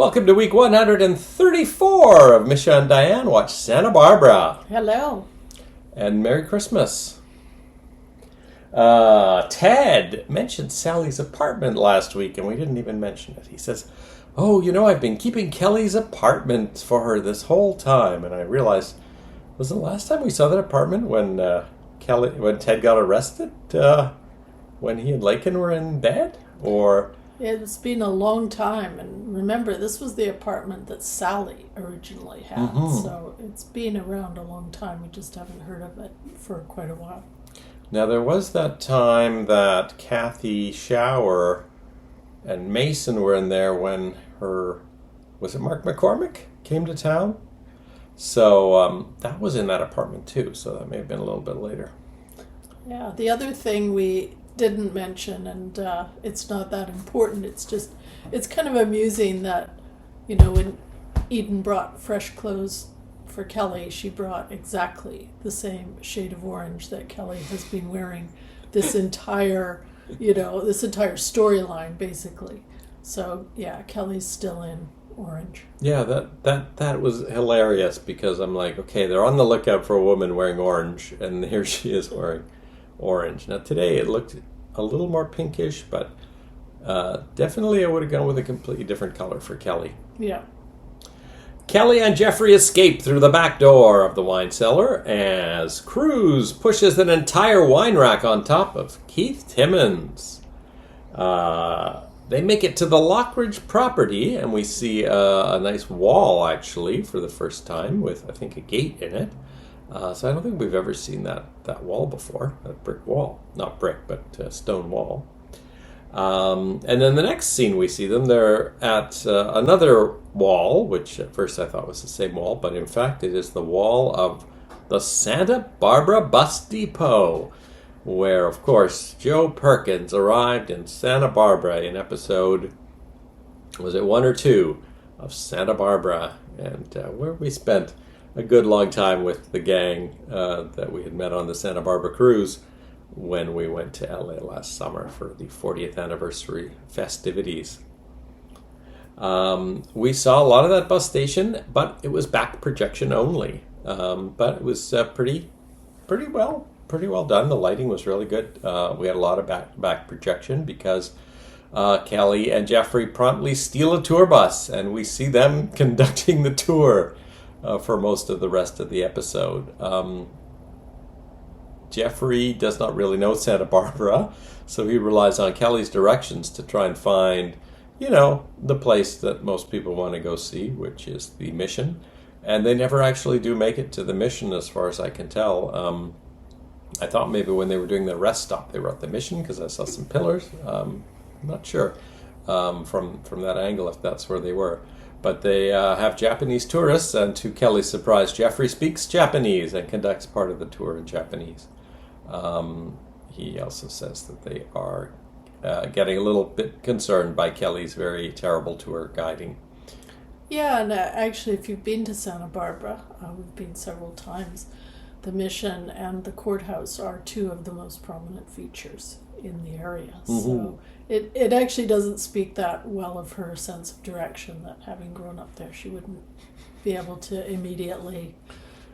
Welcome to week 134 of Misha Dianne Watch Santa Barbara. Hello. And Merry Christmas. Ted mentioned Sally's apartment last week, and we didn't even mention it. He says, I've been keeping Kelly's apartment for her this whole time. And I realized, was the last time we saw that apartment when Ted got arrested? When he and Lakin were in bed? Or... It's been a long time, and remember, this was the apartment that Sally originally had, so it's been around a long time. We just haven't heard of it for quite a while. Now, there was that time that Kathy Shower and Mason were in there when was it Mark McCormick came to town? So that was in that apartment too, so that may have been a little bit later. Yeah, the other thing we didn't mention, and it's not that important, it's kind of amusing that, when Eden brought fresh clothes for Kelly, she brought exactly the same shade of orange that Kelly has been wearing this entire storyline, basically. So yeah, Kelly's still in orange. Yeah, that was hilarious, because I'm like, okay, they're on the lookout for a woman wearing orange, and here she is wearing orange. Now today it looked a little more pinkish, but definitely I would have gone with a completely different color for Kelly. Yeah. Kelly and Jeffrey escape through the back door of the wine cellar as Cruz pushes an entire wine rack on top of Keith Timmons. They make it to the Lockridge property, and we see a nice wall, actually, for the first time, with, I think, a gate in it. So I don't think we've ever seen that wall before, that brick wall. Not brick, but stone wall. And then the next scene we see them, they're at another wall, which at first I thought was the same wall, but in fact it is the wall of the Santa Barbara Bus Depot, where, of course, Joe Perkins arrived in Santa Barbara in episode, was it 1 or 2, of Santa Barbara, and where we spent a good long time with the gang that we had met on the Santa Barbara cruise when we went to LA last summer for the 40th anniversary festivities. We saw a lot of that bus station, but it was back projection only. But it was pretty well done. The lighting was really good. We had a lot of back projection because Kelly and Jeffrey promptly steal a tour bus, and we see them conducting the tour for most of the rest of the episode. Jeffrey does not really know Santa Barbara, so he relies on Kelly's directions to try and find, the place that most people want to go see, which is the Mission. And they never actually do make it to the Mission, as far as I can tell. I thought maybe when they were doing the rest stop, they were at the Mission, because I saw some pillars. I'm not sure from that angle if that's where they were. But they have Japanese tourists, and to Kelly's surprise, Jeffrey speaks Japanese and conducts part of the tour in Japanese. He also says that they are getting a little bit concerned by Kelly's very terrible tour guiding. Yeah, and actually, if you've been to Santa Barbara, we've been several times, the Mission and the courthouse are two of the most prominent features in the area. Mm-hmm. So it actually doesn't speak that well of her sense of direction, that having grown up there, she wouldn't be able to immediately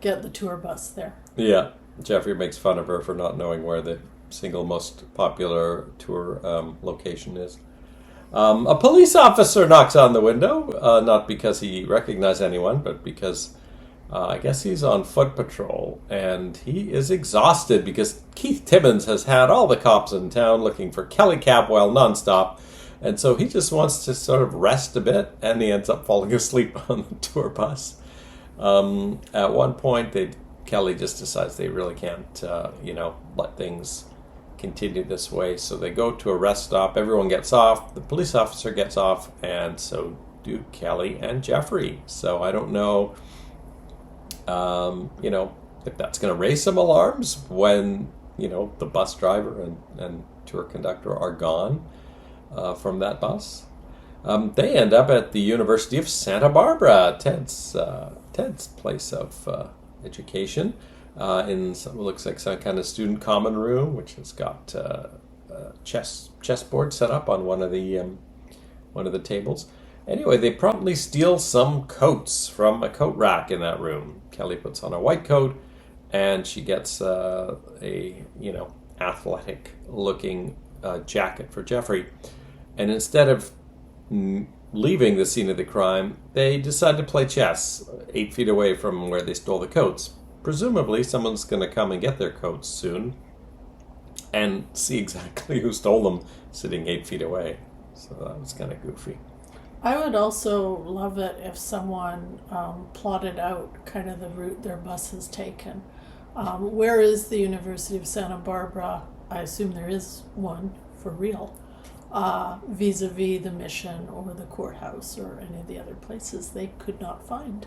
get the tour bus there. Yeah, Jeffrey makes fun of her for not knowing where the single most popular tour location is. A police officer knocks on the window, not because he recognized anyone, but because I guess he's on foot patrol, and he is exhausted because Keith Timmons has had all the cops in town looking for Kelly Capwell nonstop, and so he just wants to sort of rest a bit, and he ends up falling asleep on the tour bus. At one point, Kelly just decides they really can't, let things continue this way, so they go to a rest stop. Everyone gets off, the police officer gets off, and so do Kelly and Jeffrey. So I don't know, if that's going to raise some alarms when, the bus driver and tour conductor are gone from that bus. They end up at the University of Santa Barbara, Ted's place of education, in what looks like some kind of student common room, which has got a chessboard set up on one of the tables. Anyway, they promptly steal some coats from a coat rack in that room. Kelly puts on a white coat, and she gets athletic-looking jacket for Jeffrey. And instead of leaving the scene of the crime, they decide to play chess 8 feet away from where they stole the coats. Presumably, someone's going to come and get their coats soon and see exactly who stole them sitting 8 feet away. So that was kind of goofy. I would also love it if someone plotted out kind of the route their bus has taken. Where is the University of Santa Barbara? I assume there is one for real. Vis-a-vis the mission or the courthouse or any of the other places they could not find.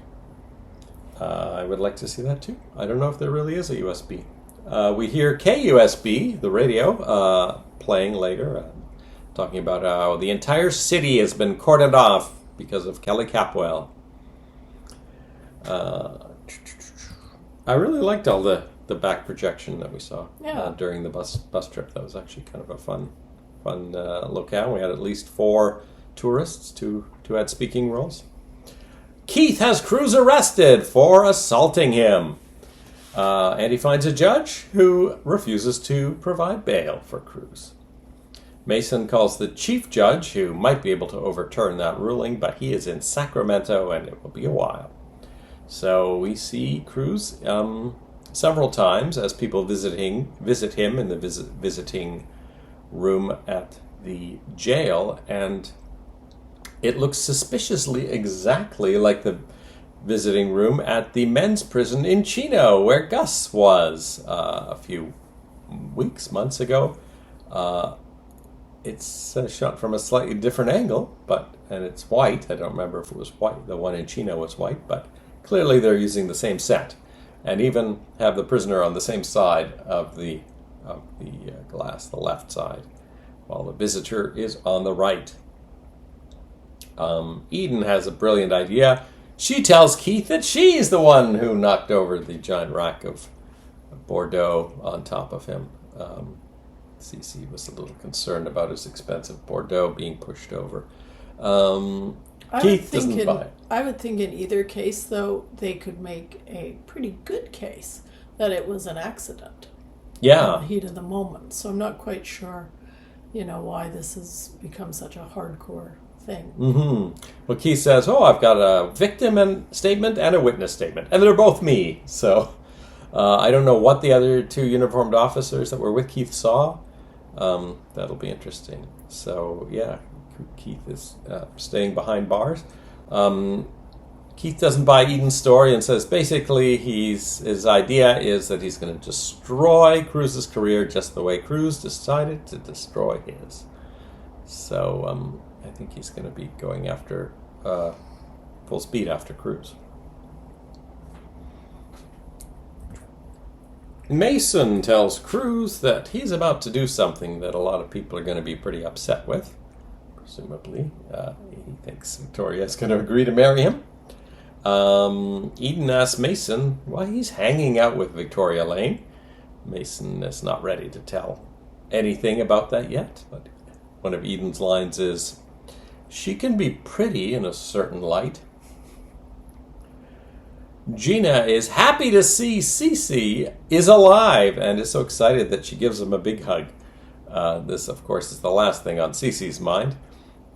I would like to see that too. I don't know if there really is a USB. We hear KUSB, the radio, playing later, talking about how the entire city has been cordoned off because of Kelly Capwell. I really liked all the back projection that we saw during the bus trip. That was actually kind of a fun locale. We had at least 4 tourists who had speaking roles. Keith has Cruz arrested for assaulting him. And he finds a judge who refuses to provide bail for Cruz. Mason calls the chief judge, who might be able to overturn that ruling, but he is in Sacramento and it will be a while. So we see Cruz several times as people visit him in the visiting room at the jail, and it looks suspiciously exactly like the visiting room at the men's prison in Chino, where Gus was a few months ago. It's shot from a slightly different angle, and it's white. I don't remember if it was white. The one in Chino was white, but clearly they're using the same set, and even have the prisoner on the same side of the glass, the left side, while the visitor is on the right. Eden has a brilliant idea. She tells Keith that she's the one who knocked over the giant rack of Bordeaux on top of him. Cece was a little concerned about his expensive Bordeaux being pushed over. Keith doesn't buy it. I would think in either case, though, they could make a pretty good case that it was an accident. Yeah. In the heat of the moment. So I'm not quite sure, why this has become such a hardcore thing. Mm-hmm. Well, Keith says, I've got a victim statement and a witness statement, and they're both me. So I don't know what the other 2 uniformed officers that were with Keith saw. That'll be interesting. So, yeah, Keith is staying behind bars. Keith doesn't buy Eden's story and says basically his idea is that he's going to destroy Cruz's career just the way Cruz decided to destroy his. So I think he's going to be going after full speed after Cruz. Mason tells Cruz that he's about to do something that a lot of people are going to be pretty upset with. Presumably, he thinks Victoria is going to agree to marry him. Eden asks Mason why he's hanging out with Victoria Lane. Mason is not ready to tell anything about that yet, but one of Eden's lines is, "She can be pretty in a certain light." Gina is happy to see Cece is alive and is so excited that she gives him a big hug. This, of course, is the last thing on Cece's mind.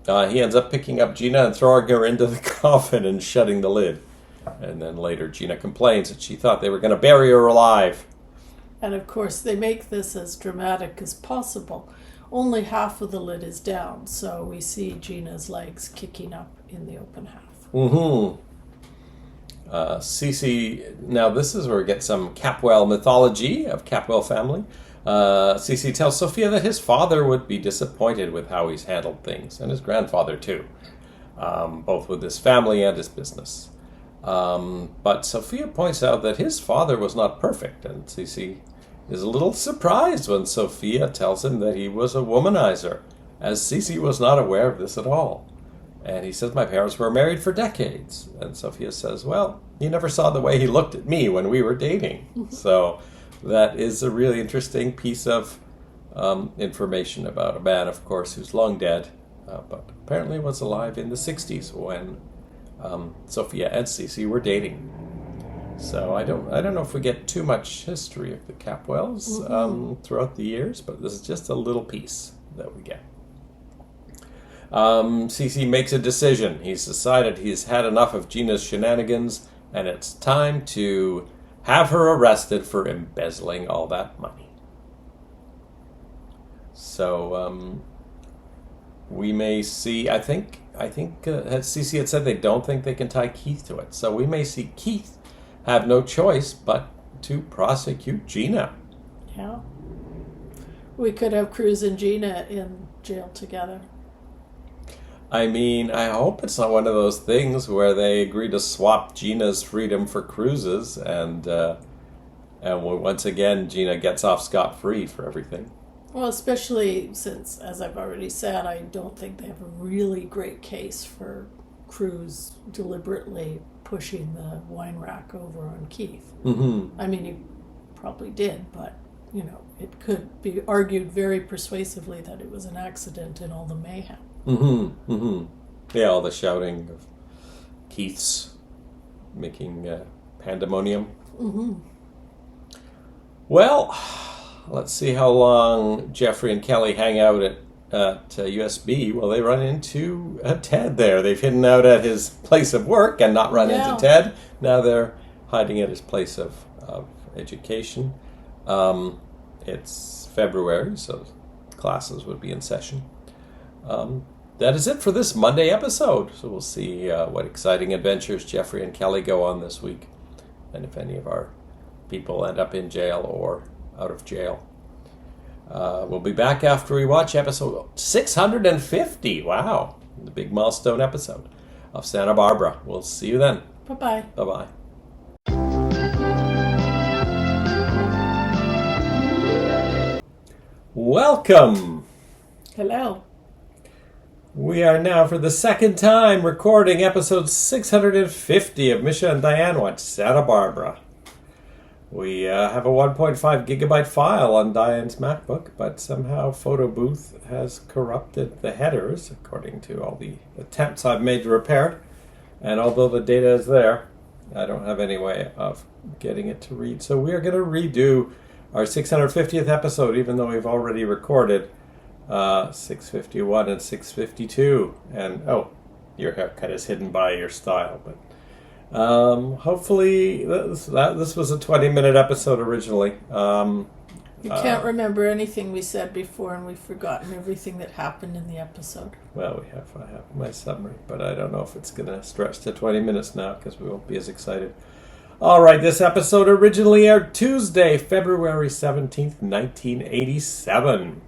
He ends up picking up Gina and throwing her into the coffin and shutting the lid. And then later Gina complains that she thought they were going to bury her alive. And of course they make this as dramatic as possible. Only half of the lid is down, so we see Gina's legs kicking up in the open half. Mm-hmm. Cece, now this is where we get some Capwell mythology of Capwell family. Cece tells Sophia that his father would be disappointed with how he's handled things, and his grandfather too, both with his family and his business. But Sophia points out that his father was not perfect, and Cece is a little surprised when Sophia tells him that he was a womanizer, as Cece was not aware of this at all. And he says, "My parents were married for decades." And Sophia says, "Well, you never saw the way he looked at me when we were dating." So that is a really interesting piece of information about a man, of course, who's long dead, but apparently was alive in the 60s when Sophia and Cece were dating. So I don't know if we get too much history of the Capwells throughout the years, but this is just a little piece that we get. Cece makes a decision. He's decided he's had enough of Gina's shenanigans, and it's time to have her arrested for embezzling all that money. So we may see, I think Cece had said they don't think they can tie Keith to it. So we may see Keith have no choice but to prosecute Gina. Yeah. We could have Cruz and Gina in jail together. I mean, I hope it's not one of those things where they agree to swap Gina's freedom for Cruz's, and once again, Gina gets off scot-free for everything. Well, especially since, as I've already said, I don't think they have a really great case for Cruz deliberately pushing the wine rack over on Keith. Mm-hmm. I mean, he probably did, but, it could be argued very persuasively that it was an accident in all the mayhem. Mm-hmm. Mm-hmm. Yeah, all the shouting of Keith's making pandemonium. Mm-hmm. Well, let's see how long Jeffrey and Kelly hang out at USB. Well, they run into Ted there. They've hidden out at his place of work and not run into Ted. Now they're hiding at his place of education. It's February, so classes would be in session. That is it for this Monday episode. So we'll see what exciting adventures Jeffrey and Kelly go on this week, and if any of our people end up in jail or out of jail. We'll be back after we watch episode 650. Wow, the big milestone episode of Santa Barbara. We'll see you then. Bye-bye. Bye-bye. Welcome. Hello. We are now for the second time recording episode 650 of Misha and Dianne Watch Santa Barbara. We have a 1.5 gigabyte file on Diane's MacBook, but somehow Photo Booth has corrupted the headers, according to all the attempts I've made to repair it. And although the data is there, I don't have any way of getting it to read. So we are going to redo our 650th episode, even though we've already recorded 651 and 652. And, your haircut is hidden by your style, but hopefully this was a 20-minute episode originally. You can't remember anything we said before, and we've forgotten everything that happened in the episode. Well, I have my summary, but I don't know if it's going to stretch to 20 minutes now because we won't be as excited. All right, this episode originally aired Tuesday, February 17th, 1987.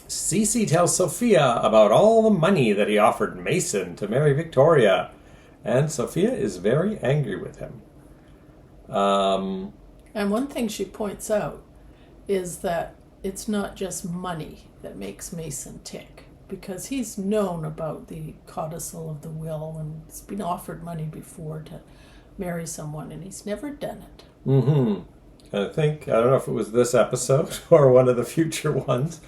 Cece tells Sophia about all the money that he offered Mason to marry Victoria, and Sophia is very angry with him. And one thing she points out is that it's not just money that makes Mason tick, because he's known about the codicil of the will and he's been offered money before to marry someone, and he's never done it. Mm-hmm. I don't know if it was this episode or one of the future ones,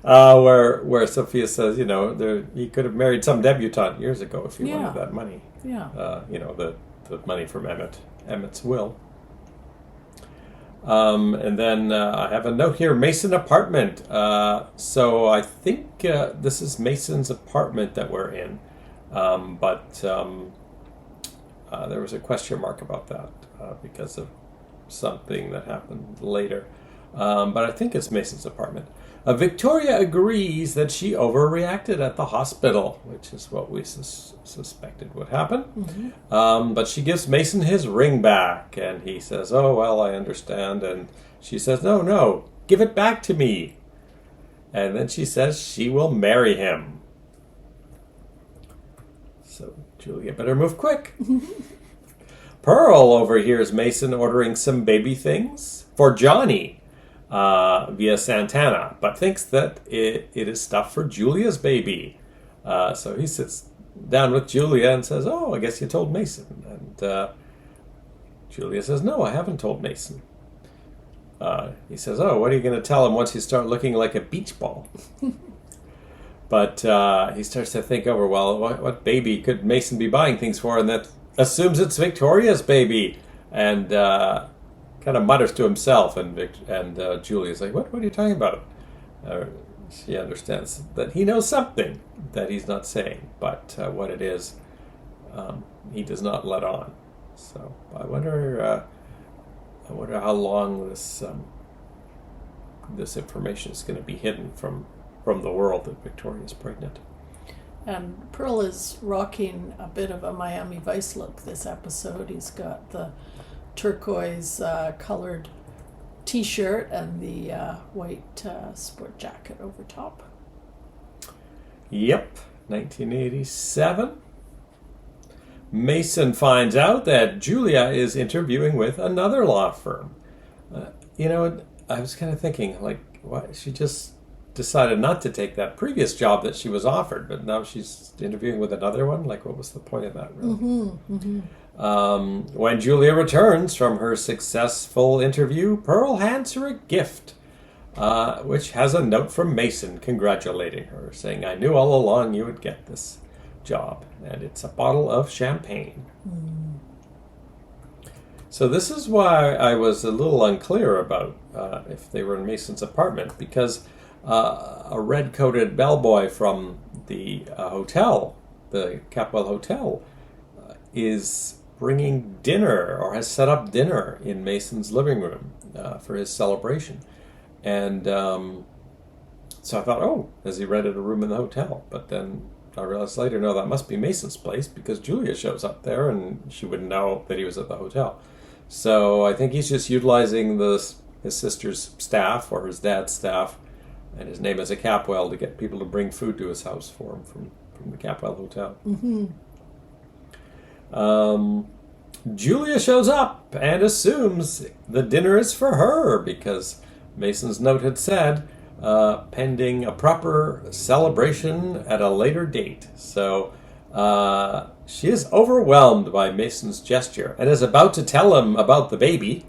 where Sophia says, he could have married some debutante years ago if he wanted that money. Yeah. The money from Emmett's will. And then I have a note here, Mason apartment. So I think this is Mason's apartment that we're in. But there was a question mark about that because of something that happened later. But I think it's Mason's apartment. Victoria agrees that she overreacted at the hospital, which is what we suspected would happen. Mm-hmm. But she gives Mason his ring back, and he says, "Oh, well, I understand." And she says, No, give it back to me. And then she says she will marry him. So Julia better move quick. Pearl overhears Mason ordering some baby things for Johnny via Santana, but thinks that it is stuff for Julia's baby. So he sits down with Julia and says, "Oh, I guess you told Mason." And Julia says, "No, I haven't told Mason." He says, "Oh, what are you going to tell him once you start looking like a beach ball?" But he starts to think over, well, what baby could Mason be buying things for? And that assumes it's Victoria's baby. And kind of mutters to himself. And Julia's like, what are you talking about? She understands that he knows something that he's not saying. But what it is, he does not let on. So I wonder how long this information is going to be hidden from the world that Victoria's pregnant. And Pearl is rocking a bit of a Miami Vice look this episode. He's got the turquoise colored t-shirt and the white sport jacket over top. Yep, 1987. Mason finds out that Julia is interviewing with another law firm. I was kind of thinking, like, why she just decided not to take that previous job that she was offered, but now she's interviewing with another one? Like, what was the point of that, really? Mm-hmm, mm-hmm. When Julia returns from her successful interview, Pearl hands her a gift, which has a note from Mason congratulating her, saying, "I knew all along you would get this job," and it's a bottle of champagne. So this is why I was a little unclear about if they were in Mason's apartment, because a red-coated bellboy from the hotel, the Capwell Hotel, is bringing dinner, or has set up dinner in Mason's living room for his celebration. And so I thought, oh, has he rented a room in the hotel? But then I realized later, no, that must be Mason's place, because Julia shows up there and she wouldn't know that he was at the hotel. So I think he's just utilizing his sister's staff, or his dad's staff, and his name is a Capwell, to get people to bring food to his house for him from the Capwell Hotel. Mm-hmm. Julia shows up and assumes the dinner is for her, because Mason's note had said, pending a proper celebration at a later date. So she is overwhelmed by Mason's gesture and is about to tell him about the baby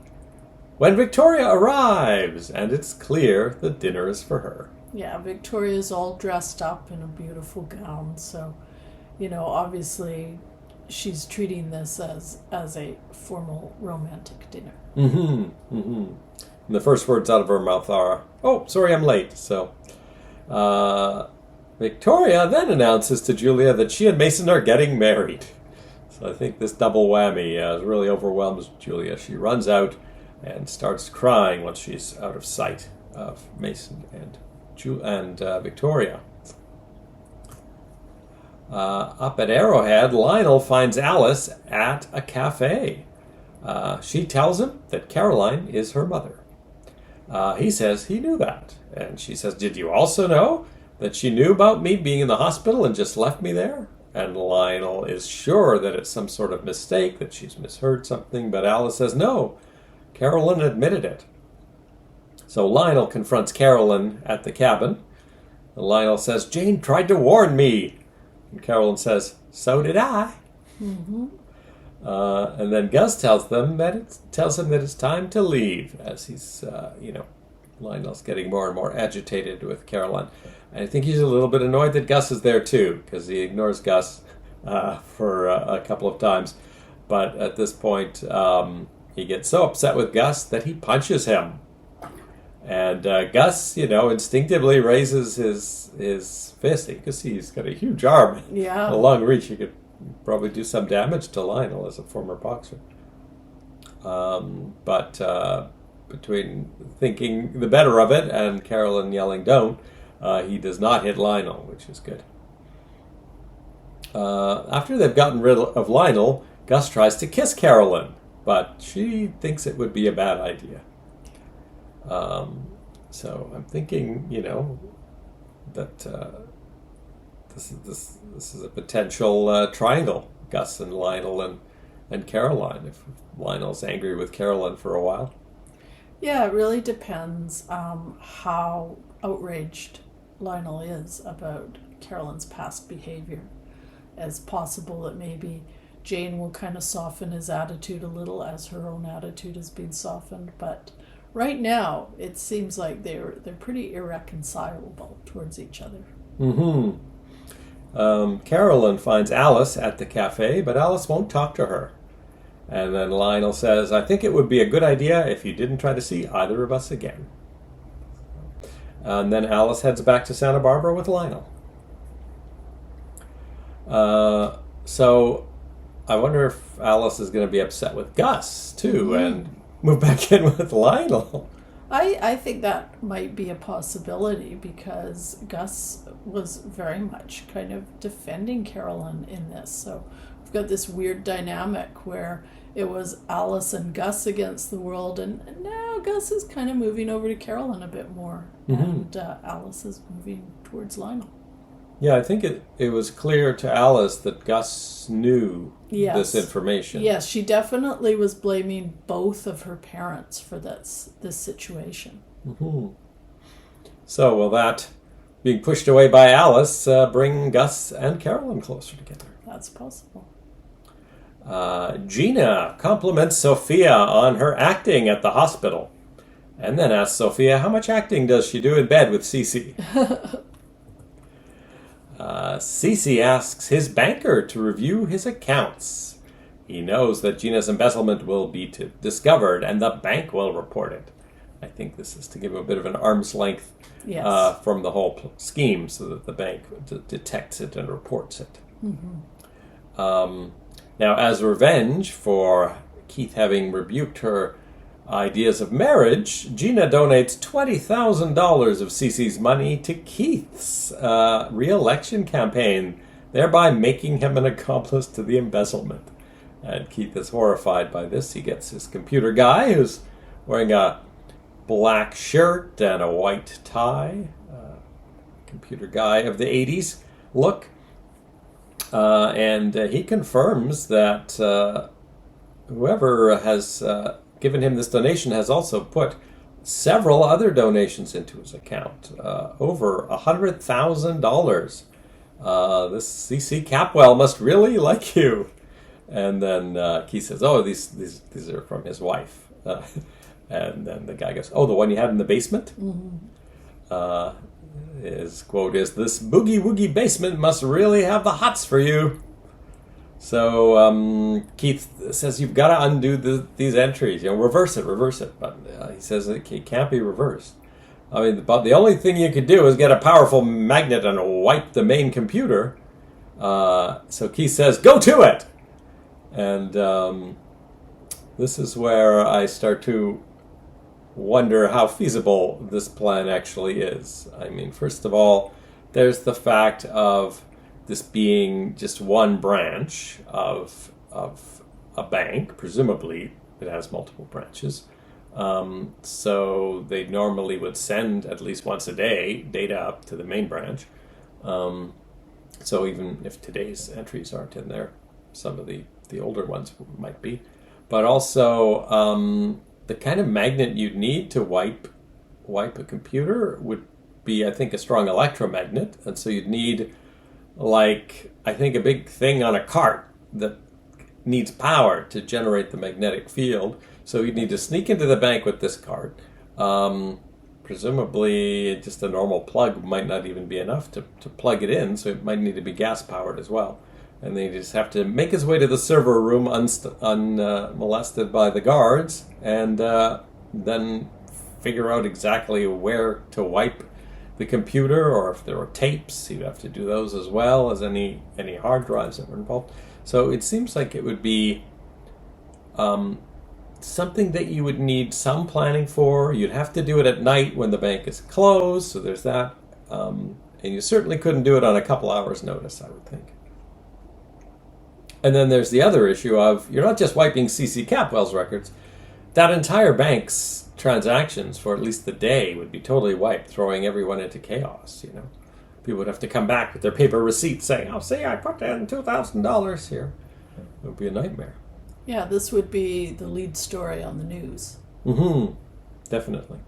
when Victoria arrives, and it's clear the dinner is for her. Yeah, Victoria's all dressed up in a beautiful gown, so, obviously she's treating this as a formal romantic dinner. Mm-hmm. Mm-hmm. And the first words out of her mouth are, "Oh, sorry, I'm late." So Victoria then announces to Julia that she and Mason are getting married. So I think this double whammy really overwhelms Julia. She runs out and starts crying once she's out of sight of Mason and Victoria. Up at Arrowhead, Lionel finds Alice at a cafe. She tells him that Caroline is her mother. He says he knew that. And she says, "Did you also know that she knew about me being in the hospital and just left me there?" And Lionel is sure that it's some sort of mistake, that she's misheard something, but Alice says, no, Carolyn admitted it. So Lionel confronts Carolyn at the cabin. And Lionel says, "Jane tried to warn me." And Carolyn says, "So did I." Mm-hmm. And then Gus tells him that it's time to leave, as he's, Lionel's getting more and more agitated with Caroline. And I think he's a little bit annoyed that Gus is there too, because he ignores Gus for a couple of times. But at this point, he gets so upset with Gus that he punches him. And Gus, instinctively raises his fist. You can see he's got a huge arm, Yeah, a long reach. He could probably do some damage to Lionel as a former boxer. But between thinking the better of it and Carolyn yelling "don't," he does not hit Lionel, which is good. After they've gotten rid of Lionel, Gus tries to kiss Carolyn, but she thinks it would be a bad idea. So I'm thinking, that this is a potential triangle: Gus and Lionel and Caroline. If Lionel's angry with Caroline for a while. Yeah, it really depends how outraged Lionel is about Carolyn's past behavior. It's possible that maybe Jane will kind of soften his attitude a little as her own attitude has been softened, but right now it seems like they're pretty irreconcilable towards each other. Mm-hmm. Carolyn finds Alice at the cafe, but Alice won't talk to her. And then Lionel says, I think it would be a good idea if you didn't try to see either of us again. And then Alice heads back to Santa Barbara with Lionel. So I wonder if Alice is going to be upset with Gus, too, and move back in with Lionel. I think that might be a possibility because Gus was very much kind of defending Carolyn in this. So we've got this weird dynamic where it was Alice and Gus against the world, and now Gus is kind of moving over to Carolyn a bit more, and Alice is moving towards Lionel. Yeah, I think it was clear to Alice that Gus knew this information. Yes, she definitely was blaming both of her parents for this situation. Mm-hmm. So will that, being pushed away by Alice, bring Gus and Carolyn closer together? That's possible. Gina compliments Sophia on her acting at the hospital, and then asks Sophia how much acting does she do in bed with Cece. Cece asks his banker to review his accounts. He knows that Gina's embezzlement will be discovered and the bank will report it. I think this is to give him a bit of an arm's length from the whole scheme so that the bank detects it and reports it. Mm-hmm. Now, as revenge for Keith having rebuked her ideas of marriage, Gina donates $20,000 of Cece's money to Keith's re-election campaign, thereby making him an accomplice to the embezzlement. And Keith is horrified by this. He gets his computer guy, who's wearing a black shirt and a white tie, computer guy of the 80s look, and he confirms that whoever has given him this donation has also put several other donations into his account, over $100,000. This C.C. Capwell must really like you. And then Keith says, "Oh, these are from his wife." And then the guy goes, "Oh, the one you had in the basement?" Mm-hmm. His quote is, "This boogie woogie basement must really have the hots for you." So Keith says, "You've got to undo these entries. Reverse it." But he says it can't be reversed. I mean, but the only thing you could do is get a powerful magnet and wipe the main computer. So Keith says, "Go to it." And this is where I start to wonder how feasible this plan actually is. I mean, first of all, there's the fact of this being just one branch of a bank. Presumably, it has multiple branches. So they normally would send at least once a day data up to the main branch. So even if today's entries aren't in there, some of the older ones might be. But also, the kind of magnet you'd need to wipe a computer would be, I think, a strong electromagnet. And so you'd need, like, I think a big thing on a cart that needs power to generate the magnetic field. So you'd need to sneak into the bank with this cart. Presumably, just a normal plug might not even be enough to plug it in, so it might need to be gas-powered as well. And then you just have to make his way to the server room unmolested by the guards, and then figure out exactly where to wipe the computer, or if there were tapes, you'd have to do those as well as any hard drives that were involved. So it seems like it would be something that you would need some planning for. You'd have to do it at night when the bank is closed, so there's that. And you certainly couldn't do it on a couple hours' notice, I would think. And then there's the other issue of, you're not just wiping C.C. Capwell's records. That entire bank's transactions for at least the day would be totally wiped, throwing everyone into chaos, People would have to come back with their paper receipts saying, "Oh, see, I put in $2,000 here." It would be a nightmare. Yeah, this would be the lead story on the news. Mm-hmm. Definitely.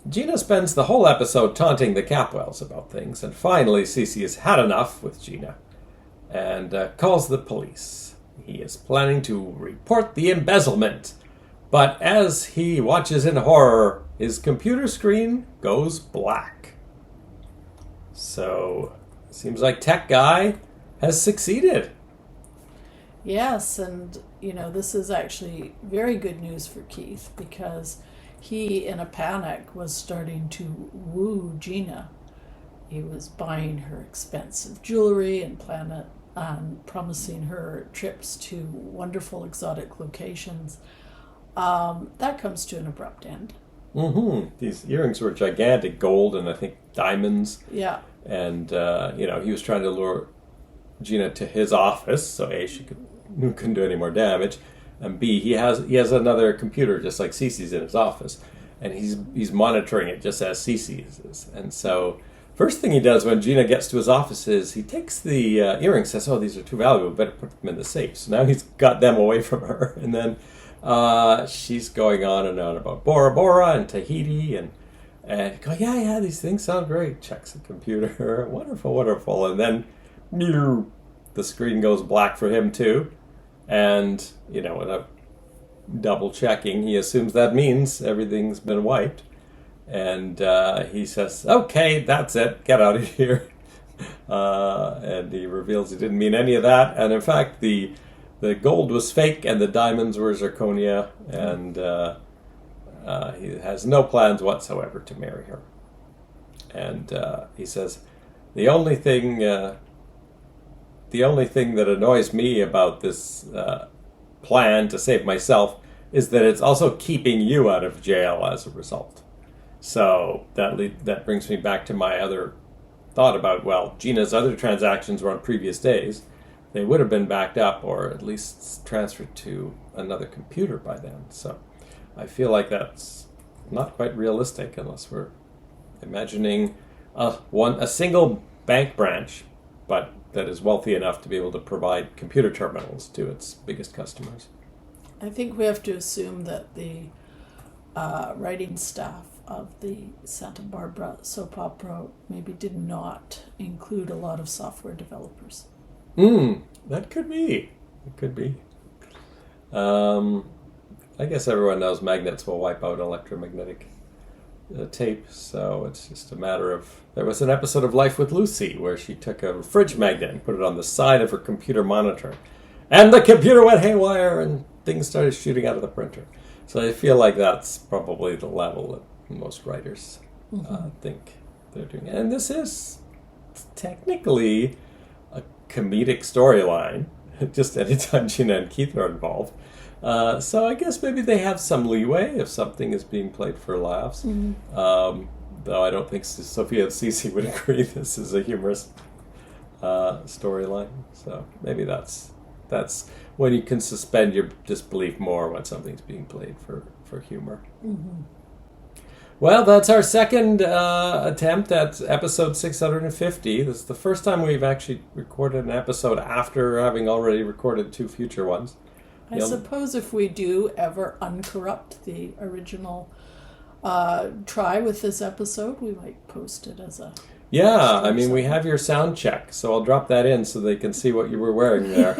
Gina spends the whole episode taunting the Capwells about things, and finally Cece has had enough with Gina and calls the police. He is planning to report the embezzlement, but as he watches in horror his computer screen goes black. So, seems like Tech Guy has succeeded. Yes, and this is actually very good news for Keith, because he, in a panic, was starting to woo Gina. He was buying her expensive jewelry and promising her trips to wonderful exotic locations. That comes to an abrupt end. These earrings were gigantic, gold and I think diamonds. Yeah. And, he was trying to lure Gina to his office, so A, she couldn't do any more damage, and B, he has another computer just like Cece's in his office, and he's monitoring it just as Cece's is. And so, first thing he does when Gina gets to his office is he takes the earrings, says, "Oh, these are too valuable, better put them in the safe." So now he's got them away from her, and then she's going on and on about Bora Bora and Tahiti, and go, yeah, these things sound great. Checks the computer, wonderful, and then the screen goes black for him too, and without double checking, he assumes that means everything's been wiped, and he says, "Okay, that's it, get out of here," and he reveals he didn't mean any of that, and in fact the gold was fake and the diamonds were zirconia, and he has no plans whatsoever to marry her. And he says, the only thing that annoys me about this plan to save myself is that it's also keeping you out of jail as a result. So that brings me back to my other thought about, well, Gina's other transactions were on previous days. They would have been backed up or at least transferred to another computer by then. So I feel like that's not quite realistic unless we're imagining a single bank branch, but that is wealthy enough to be able to provide computer terminals to its biggest customers. I think we have to assume that the writing staff of the Santa Barbara soap opera maybe did not include a lot of software developers. That could be. It could be. I guess everyone knows magnets will wipe out electromagnetic tape, so it's just a matter of... There was an episode of Life with Lucy where she took a fridge magnet and put it on the side of her computer monitor, and the computer went haywire and things started shooting out of the printer. So I feel like that's probably the level that most writers think they're doing. And this is technically a comedic storyline, just anytime Gina and Keith are involved. So I guess maybe they have some leeway if something is being played for laughs. Though I don't think Sophia and Cece would agree this is a humorous storyline. So maybe that's when you can suspend your disbelief more when something's being played for humor. Well, that's our second attempt at episode 650. This is the first time we've actually recorded an episode after having already recorded 2 future ones. I suppose if we do ever uncorrupt the original try with this episode, we might post it as a... Yeah, I mean, we have your sound check, so I'll drop that in so they can see what you were wearing there.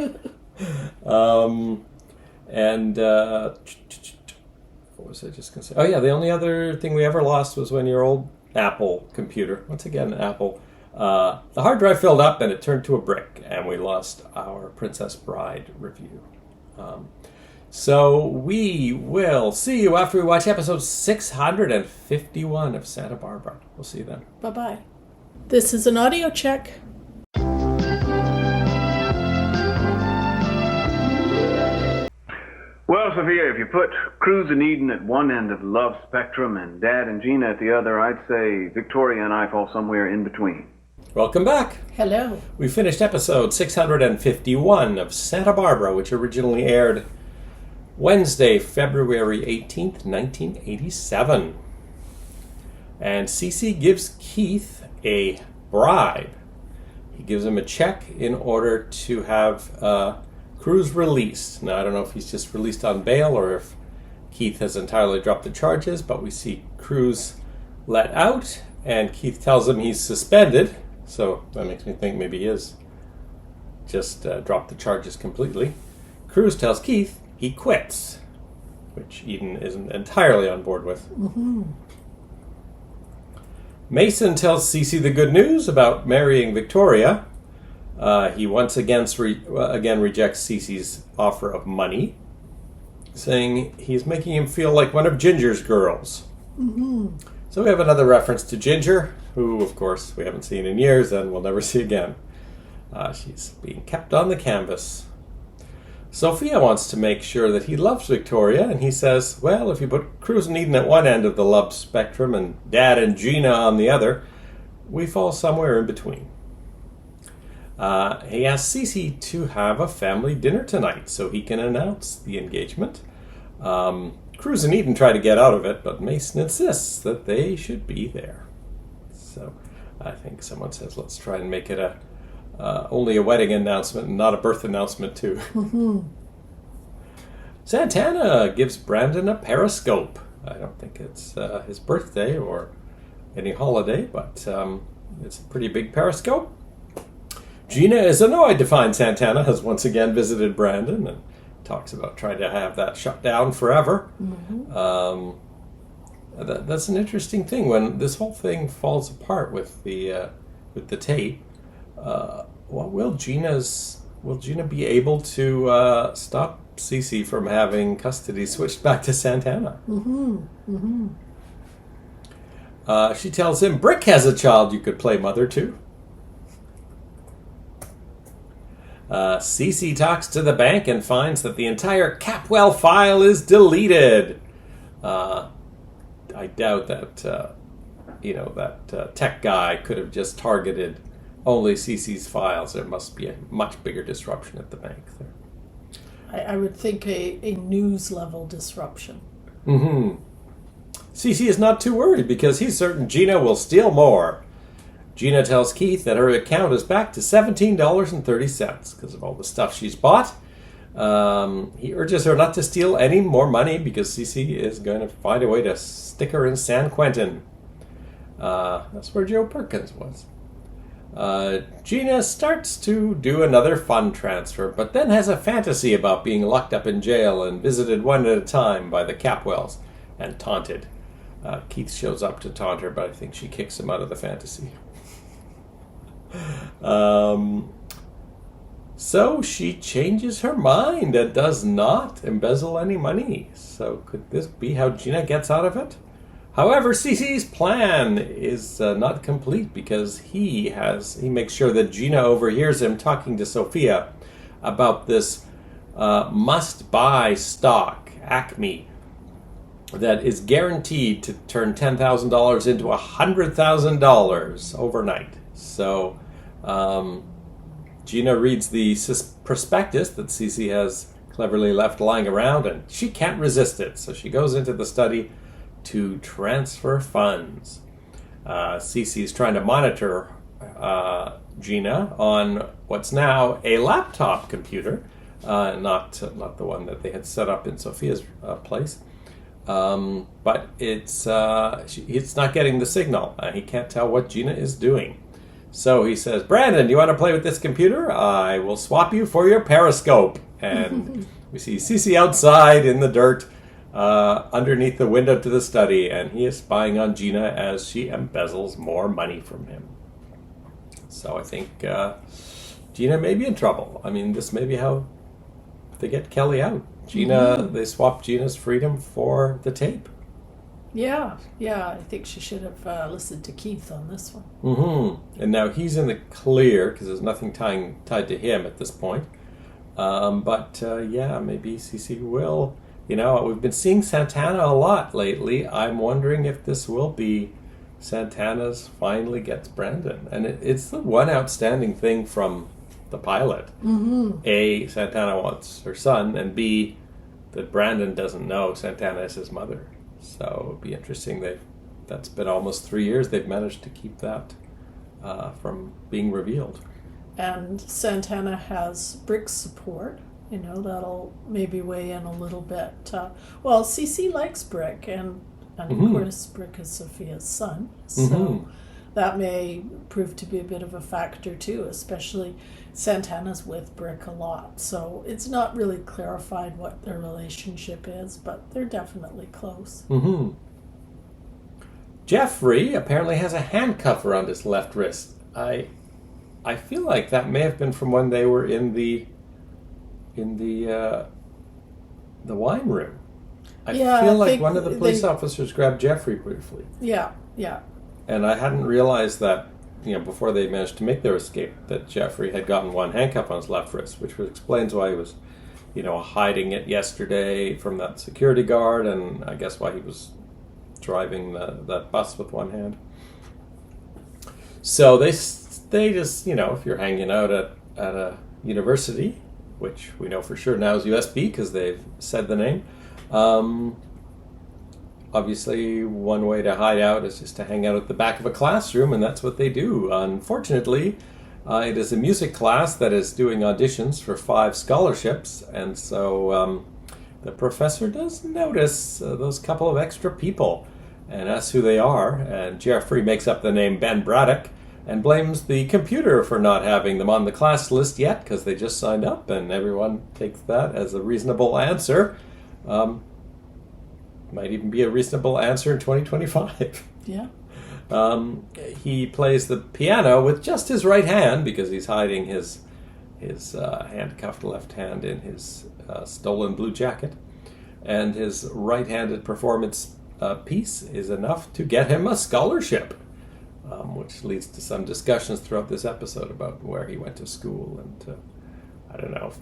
What was I just going to say? Oh, yeah, the only other thing we ever lost was when your old Apple computer, once again, Apple, the hard drive filled up and it turned to a brick, and we lost our Princess Bride review. So we will see you after we watch episode 651 of Santa Barbara. We'll see you then. Bye-bye. This is an audio check. Well, Sophia, if you put Cruz and Eden at one end of the love spectrum and Dad and Gina at the other, I'd say Victoria and I fall somewhere in between. Welcome back. Hello. We finished episode 651 of Santa Barbara, which originally aired Wednesday, February 18th, 1987. And Cece gives Keith a bribe. He gives him a check in order to have Cruz released. Now, I don't know if he's just released on bail or if Keith has entirely dropped the charges, but we see Cruz let out, and Keith tells him he's suspended. So that makes me think maybe he is just dropped the charges completely. Cruz tells Keith he quits, which Eden isn't entirely on board with. Mm-hmm. Mason tells Cece the good news about marrying Victoria. He once again rejects Cece's offer of money, saying he's making him feel like one of Ginger's girls. Mm-hmm. So we have another reference to Ginger, who, of course, we haven't seen in years and we'll never see again. She's being kept on the canvas. Sophia wants to make sure that he loves Victoria, and he says, well, if you put Cruz and Eden at one end of the love spectrum and Dad and Gina on the other, we fall somewhere in between. He asks Cece to have a family dinner tonight so he can announce the engagement. Cruz and Eden try to get out of it, but Mason insists that they should be there. So I think someone says, let's try and make it only a wedding announcement and not a birth announcement too. Mm-hmm. Santana gives Brandon a periscope. I don't think it's his birthday or any holiday, but it's a pretty big periscope. Gina is annoyed to find Santana has once again visited Brandon and talks about trying to have that shut down forever. Mm-hmm. That's an interesting thing when this whole thing falls apart with the tape. Will Gina be able to stop Cece from having custody switched back to Santana? Mm-hmm. Mm-hmm. She tells him Brick has a child you could play mother to. Cece talks to the bank and finds that the entire Capwell file is deleted. I doubt that that tech guy could have just targeted only Cece's files. There must be a much bigger disruption at the bank there. I would think a news level disruption. Mm-hmm. Cece is not too worried because he's certain Gina will steal more. Gina tells Keith that her account is back to $17.30 because of all the stuff she's bought. He urges her not to steal any more money because Cece is going to find a way to stick her in San Quentin. That's where Joe Perkins was. Gina starts to do another fund transfer, but then has a fantasy about being locked up in jail and visited one at a time by the Capwells and taunted. Keith shows up to taunt her, but I think she kicks him out of the fantasy. So she changes her mind and does not embezzle any money. So could this be how Gina gets out of it? However, Cece's plan is not complete because he makes sure that Gina overhears him talking to Sophia about this must-buy stock, Acme, that is guaranteed to turn $10,000 into $100,000 overnight. So Gina reads the prospectus that Cece has cleverly left lying around, and she can't resist it. So she goes into the study to transfer funds. Cece is trying to monitor Gina on what's now a laptop computer, not the one that they had set up in Sophia's place. But it's not getting the signal. He can't tell what Gina is doing. So he says, Brandon, do you want to play with this computer? I will swap you for your periscope. And we see Cece outside in the dirt underneath the window to the study, and he is spying on Gina as she embezzles more money from him. So I think Gina may be in trouble. I mean, this may be how they get Kelly out. They swap Gina's freedom for the tape. Yeah, I think she should have listened to Keith on this one. Mm-hmm. And now he's in the clear because there's nothing tied to him at this point. But maybe Cece will. We've been seeing Santana a lot lately. I'm wondering if this will be Santana's finally gets Brandon. And it's the one outstanding thing from the pilot. Mm-hmm. A, Santana wants her son, and B, that Brandon doesn't know Santana is his mother. So it'd be interesting. That's been almost 3 years. They've managed to keep that from being revealed. And Santana has Brick's support. That'll maybe weigh in a little bit. Cece likes Brick, and of course Brick is Sophia's son. So that may prove to be a bit of a factor too, especially Santana's with Brick a lot, so it's not really clarified what their relationship is, but they're definitely close. Mm-hmm. Jeffrey apparently has a handcuff around his left wrist. I feel like that may have been from when they were in the wine room. I feel like one of the police officers grabbed Jeffrey briefly. Yeah. And I hadn't realized that, before they managed to make their escape, that Jeffrey had gotten one handcuff on his left wrist, which explains why he was, hiding it yesterday from that security guard, and I guess why he was driving that bus with one hand. So they just, if you're hanging out at a university, which we know for sure now is USB because they've said the name, obviously one way to hide out is just to hang out at the back of a classroom, and that's what they do. Unfortunately, it is a music class that is doing auditions for 5 scholarships, and so the professor does notice those couple of extra people and asks who they are, and Jeffrey makes up the name Ben Braddock and blames the computer for not having them on the class list yet because they just signed up, and everyone takes that as a reasonable answer. Might even be a reasonable answer in 2025. Yeah. He plays the piano with just his right hand because he's hiding his handcuffed left hand in his stolen blue jacket. And his right-handed performance piece is enough to get him a scholarship, which leads to some discussions throughout this episode about where he went to school. And I don't know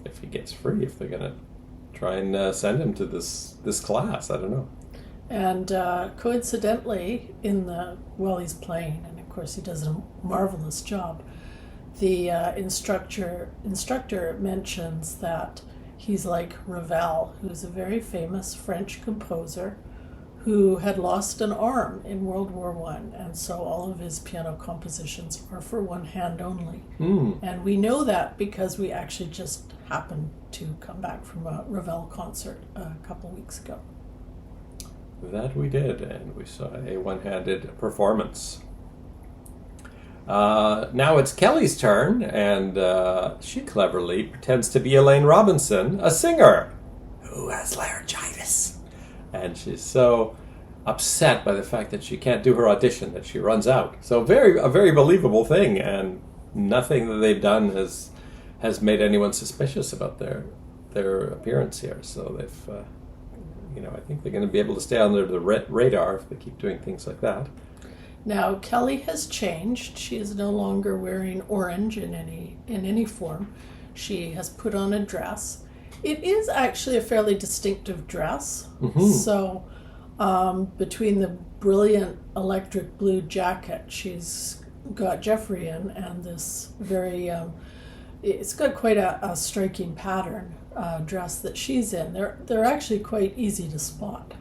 if he gets free, if they're going to try and send him to this class. I don't know. And coincidentally, while he's playing, and of course he does a marvelous job, the instructor mentions that he's like Ravel, who's a very famous French composer who had lost an arm in World War I, and so all of his piano compositions are for one hand only. And we know that because we actually just happened to come back from a Ravel concert a couple of weeks ago. That we did, and we saw a one-handed performance. Now it's Kelly's turn, and she cleverly pretends to be Elaine Robinson, a singer who has laryngitis. And she's so upset by the fact that she can't do her audition that she runs out. So a very believable thing, and nothing that they've done has made anyone suspicious about their appearance here. So they've, I think they're going to be able to stay under the radar if they keep doing things like that. Now Kelly has changed. She is no longer wearing orange in any form. She has put on a dress. It is actually a fairly distinctive dress. Mm-hmm. So between the brilliant electric blue jacket she's got Jeffrey in, and this very, it's got quite a striking pattern dress that she's in. They're actually quite easy to spot.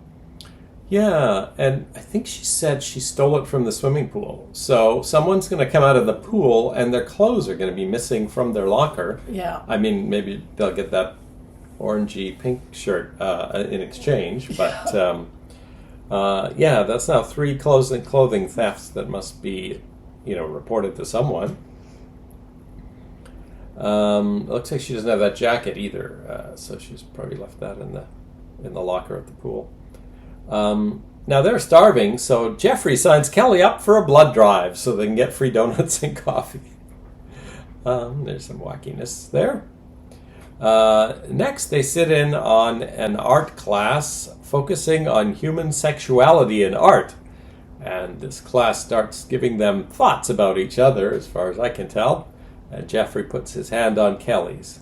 Yeah, and I think she said she stole it from the swimming pool. So someone's going to come out of the pool and their clothes are going to be missing from their locker. Yeah. I mean, maybe they'll get that orangey pink shirt in exchange, but that's now 3 clothing thefts that must be, reported to someone. It looks like she doesn't have that jacket either, so she's probably left that in the locker at the pool. Now they're starving, so Jeffrey signs Kelly up for a blood drive so they can get free donuts and coffee. There's some wackiness there. Next, they sit in on an art class focusing on human sexuality in art. And this class starts giving them thoughts about each other, as far as I can tell. And Jeffrey puts his hand on Kelly's.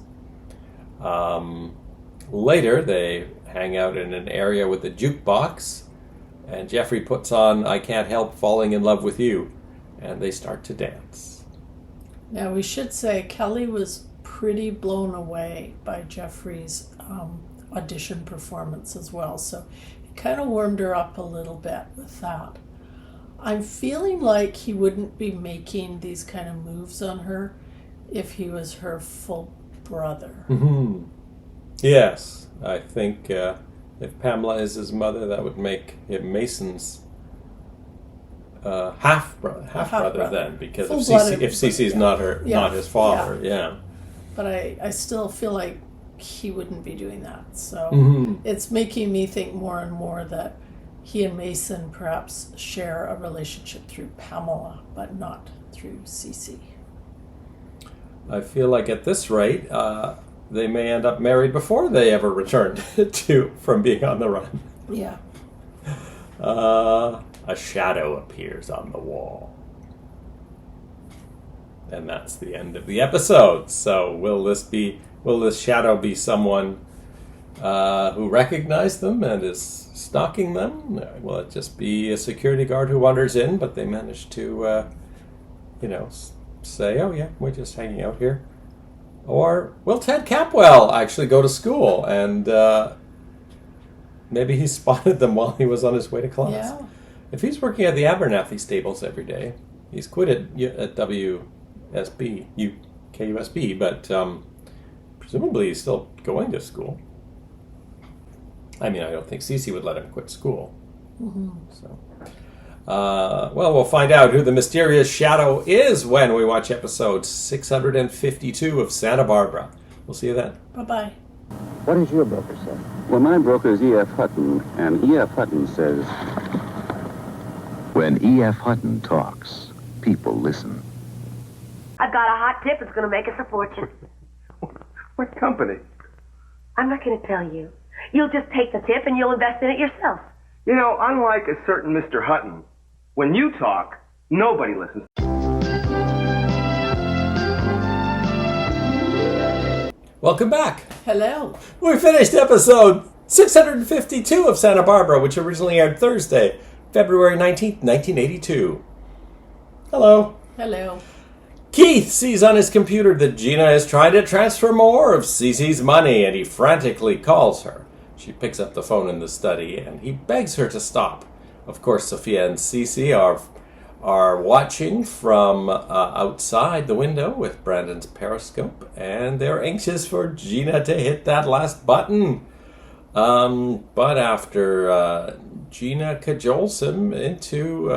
Later, they hang out in an area with a jukebox, and Jeffrey puts on I Can't Help Falling in Love with You, and they start to dance. Now, we should say Kelly was pretty blown away by Jeffrey's audition performance as well, so it kind of warmed her up a little bit with that. I'm feeling like he wouldn't be making these kind of moves on her if he was her full brother. Mm-hmm. Yes, I think if Pamela is his mother, that would make him Mason's half brother then, because if Cece's not his father, yeah. But I still feel like he wouldn't be doing that. So Mm-hmm. it's making me think more and more that he and Mason perhaps share a relationship through Pamela, but not through Cece. I feel like at this rate, they may end up married before they ever return from being on the run. Yeah. A shadow appears on the wall. And that's the end of the episode. So will this shadow be someone who recognized them and is stalking them? Will it just be a security guard who wanders in, but they manage to, say, oh yeah, we're just hanging out here? Or will Ted Capwell actually go to school and maybe he spotted them while he was on his way to class? Yeah. If he's working at the Abernathy stables every day, he's quit at KUSB, but presumably he's still going to school. I mean, I don't think Cece would let him quit school. Mm-hmm. So, well, we'll find out who the mysterious shadow is when we watch episode 652 of Santa Barbara. We'll see you then. Bye-bye. What does your broker say? Well, my broker is E.F. Hutton, and E.F. Hutton says, when E.F. Hutton talks, people listen. I've got a hot tip that's going to make us a fortune. What company? I'm not going to tell you. You'll just take the tip and you'll invest in it yourself. You know, unlike a certain Mr. Hutton, when you talk, nobody listens. Welcome back. Hello. We finished episode 652 of Santa Barbara, which originally aired Thursday, February 19th, 1982. Hello. Hello. Keith sees on his computer that Gina is trying to transfer more of Cece's money, and he frantically calls her. She picks up the phone in the study, and he begs her to stop. Of course, Sophia and Cece are watching from outside the window with Brandon's periscope, and they're anxious for Gina to hit that last button. But after Gina cajoles him into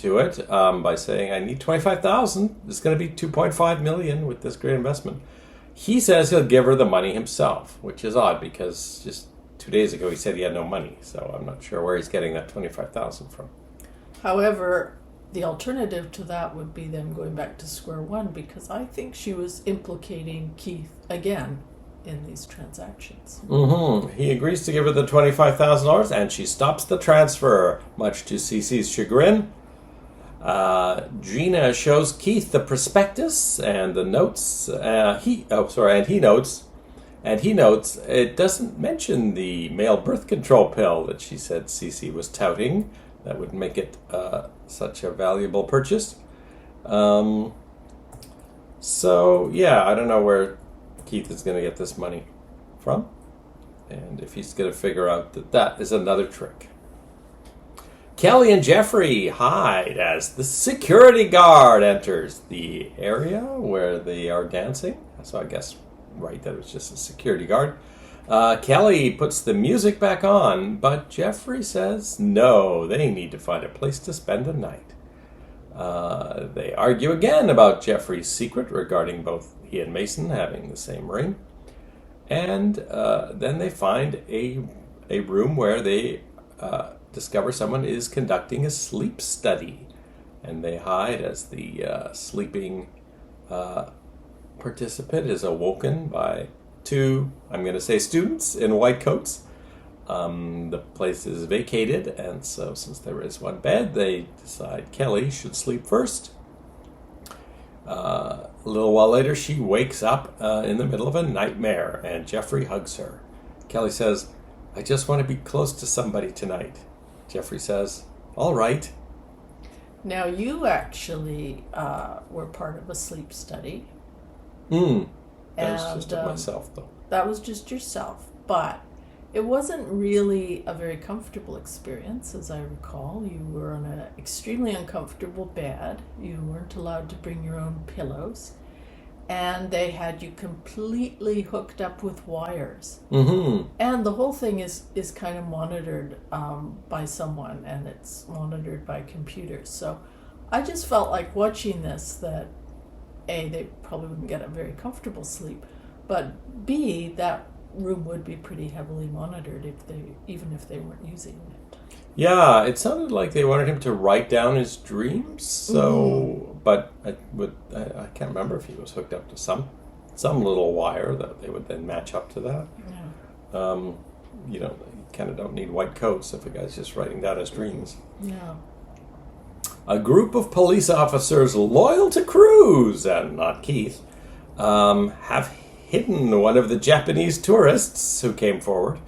it by saying, I need $25,000. It's going to be $2.5 million with this great investment. He says he'll give her the money himself, which is odd because just 2 days ago he said he had no money. So I'm not sure where he's getting that $25,000 from. However, the alternative to that would be them going back to square one, because I think she was implicating Keith again in these transactions. Mm-hmm. He agrees to give her the $25,000, and she stops the transfer, much to Cece's chagrin. Gina shows Keith the prospectus and the notes. He notes it doesn't mention the male birth control pill that she said Cece was touting. That would make it such a valuable purchase. So yeah, I don't know where Keith is going to get this money from, and if he's going to figure out that is another trick. Kelly and Jeffrey hide as the security guard enters the area where they are dancing. So I guess that it was just a security guard. Kelly puts the music back on, but Jeffrey says no, they need to find a place to spend the night. They argue again about Jeffrey's secret regarding both he and Mason having the same ring. And then they find a room where they discover someone is conducting a sleep study. And they hide as the sleeping participant is awoken by two, I'm going to say, students in white coats. The place is vacated, and so since there is one bed, they decide Kelly should sleep first. A little while later, she wakes up in the middle of a nightmare, and Jeffrey hugs her. Kelly says, I just want to be close to somebody tonight. Jeffrey says, all right. Now, you actually were part of a sleep study. That was just of myself, though. That was just yourself, but it wasn't really a very comfortable experience, as I recall. You were on an extremely uncomfortable bed. You weren't allowed to bring your own pillows. and they had you completely hooked up with wires. Mm-hmm. And the whole thing is kind of monitored by someone, and it's monitored by computers. So I just felt like watching this that, A, they probably wouldn't get a very comfortable sleep, but B, that room would be pretty heavily monitored even if they weren't using it. Yeah, it sounded like they wanted him to write down his dreams. So, but I can't remember if he was hooked up to some little wire that they would then match up to that. Yeah. You kind of don't need white coats if a guy's just writing down his dreams. Yeah. A group of police officers loyal to Cruz, and not Keith, have hidden one of the Japanese tourists who came forward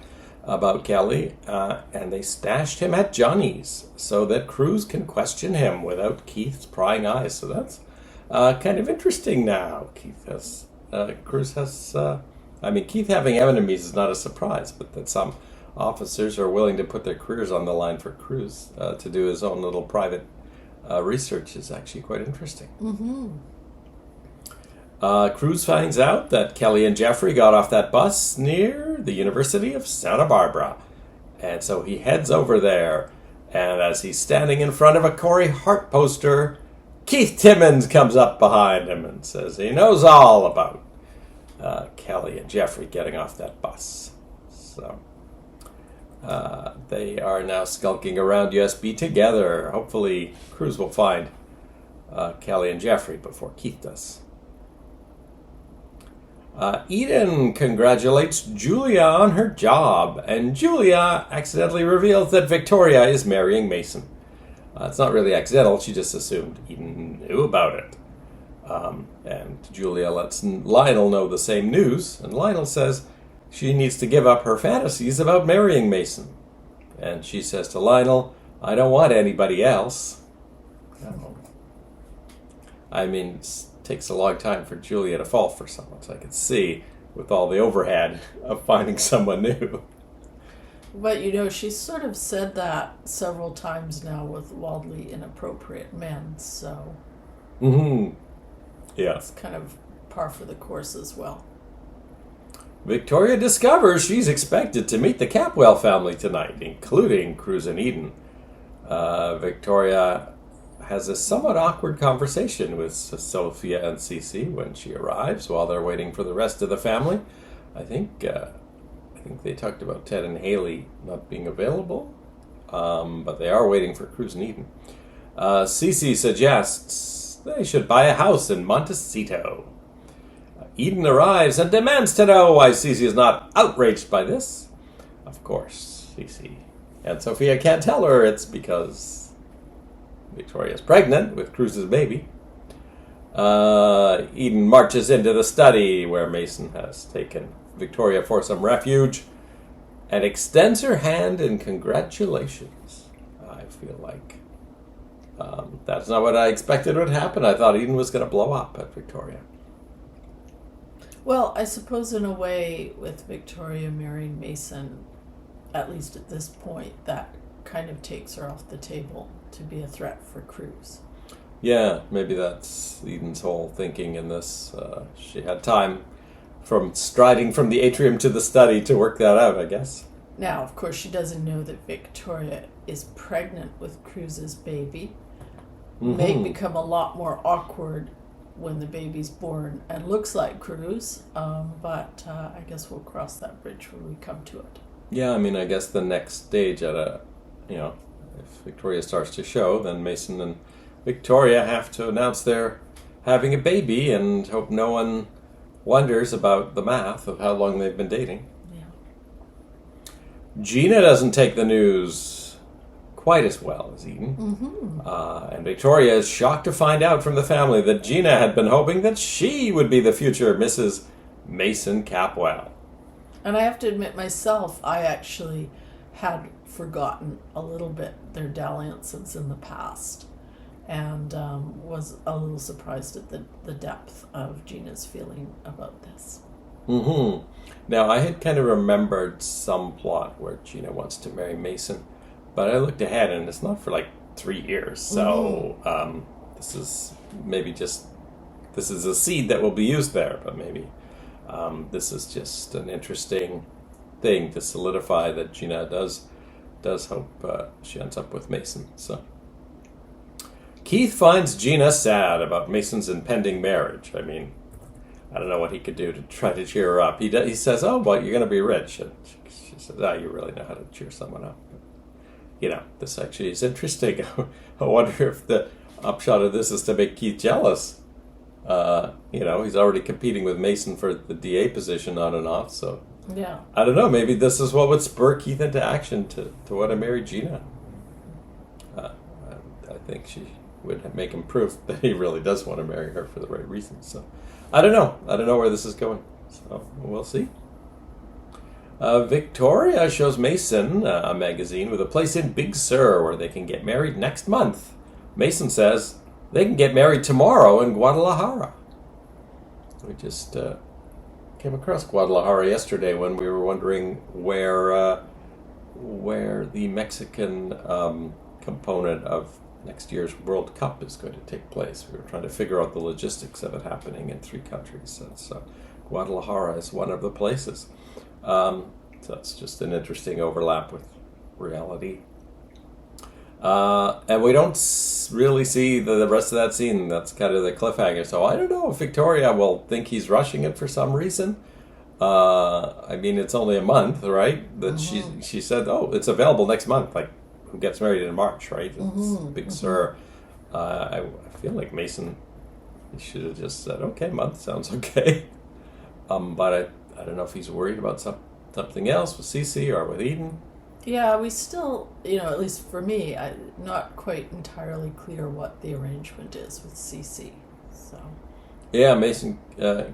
about Kelly, and they stashed him at Johnny's so that Cruz can question him without Keith's prying eyes. So that's kind of interesting now. Cruz has, Keith having enemies is not a surprise, but that some officers are willing to put their careers on the line for Cruz to do his own little private research is actually quite interesting. Mm-hmm. Cruz finds out that Kelly and Jeffrey got off that bus near the University of Santa Barbara. And so he heads over there. And as he's standing in front of a Corey Hart poster, Keith Timmons comes up behind him and says he knows all about Kelly and Jeffrey getting off that bus. So they are now skulking around USB together. Hopefully Cruz will find Kelly and Jeffrey before Keith does. Eden congratulates Julia on her job, and Julia accidentally reveals that Victoria is marrying Mason. It's not really accidental, she just assumed Eden knew about it. And Julia lets Lionel know the same news, and Lionel says she needs to give up her fantasies about marrying Mason. And she says to Lionel, I don't want anybody else. It takes a long time for Julia to fall for someone, so I could see with all the overhead of finding someone new. But she's sort of said that several times now with wildly inappropriate men, so Yeah. it's kind of par for the course as well. Victoria discovers she's expected to meet the Capwell family tonight, including Cruz and Eden. Victoria has a somewhat awkward conversation with Sophia and Cece when she arrives while they're waiting for the rest of the family. I think they talked about Ted and Haley not being available, but they are waiting for Cruz and Eden. Cece suggests they should buy a house in Montecito. Eden arrives and demands to know why Cece is not outraged by this. Of course, Cece and Sophia can't tell her it's because Victoria's pregnant with Cruz's baby. Eden marches into the study where Mason has taken Victoria for some refuge and extends her hand in congratulations. I feel like that's not what I expected would happen. I thought Eden was going to blow up at Victoria. Well, I suppose in a way with Victoria marrying Mason, at least at this point, that kind of takes her off the table to be a threat for Cruz. Yeah, maybe that's Eden's whole thinking in this. She had time from striding from the atrium to the study to work that out, I guess. Now, of course, she doesn't know that Victoria is pregnant with Cruz's baby. May become a lot more awkward when the baby's born and looks like Cruz, but I guess we'll cross that bridge when we come to it. Yeah, I guess the next stage if Victoria starts to show, then Mason and Victoria have to announce they're having a baby and hope no one wonders about the math of how long they've been dating. Yeah. Gina doesn't take the news quite as well as Eden. And Victoria is shocked to find out from the family that Gina had been hoping that she would be the future Mrs. Mason Capwell. And I have to admit myself, I actually had forgotten a little bit their dalliances in the past, and was a little surprised at the depth of Gina's feeling about this. Now, I had kind of remembered some plot where Gina wants to marry Mason, but I looked ahead and it's not for like 3 years, so this is maybe just this is a seed that will be used there, but maybe this is just an interesting thing to solidify that Gina does hope she ends up with Mason. So Keith finds Gina sad about Mason's impending marriage. I mean, I don't know what he could do to try to cheer her up. He says, "Oh, well, you're going to be rich." And she says, "Oh, you really know how to cheer someone up." This actually is interesting. I wonder if the upshot of this is to make Keith jealous. He's already competing with Mason for the DA position on and off, so Yeah. I don't know. Maybe this is what would spur Keith into action to want to marry Gina. I think she would make him proof that he really does want to marry her for the right reasons. So I don't know. I don't know where this is going. So we'll see. Victoria shows Mason a magazine with a place in Big Sur where they can get married next month. Mason says they can get married tomorrow in Guadalajara. We just came across Guadalajara yesterday when we were wondering where the Mexican component of next year's World Cup is going to take place. We were trying to figure out the logistics of it happening in 3 countries. So Guadalajara is one of the places. So it's just an interesting overlap with reality. And we don't really see the rest of that scene. That's kind of the cliffhanger. So I don't know if Victoria will think he's rushing it for some reason. I mean, it's only a month, right? That she said, "Oh, it's available next month." Like, who gets married in March, right? It's Big Sur. I feel like Mason should have just said, "Okay, month sounds okay." But I don't know if he's worried about something else with Cece or with Eden. Yeah, we still, at least for me, I'm not quite entirely clear what the arrangement is with CC. So. Yeah, Mason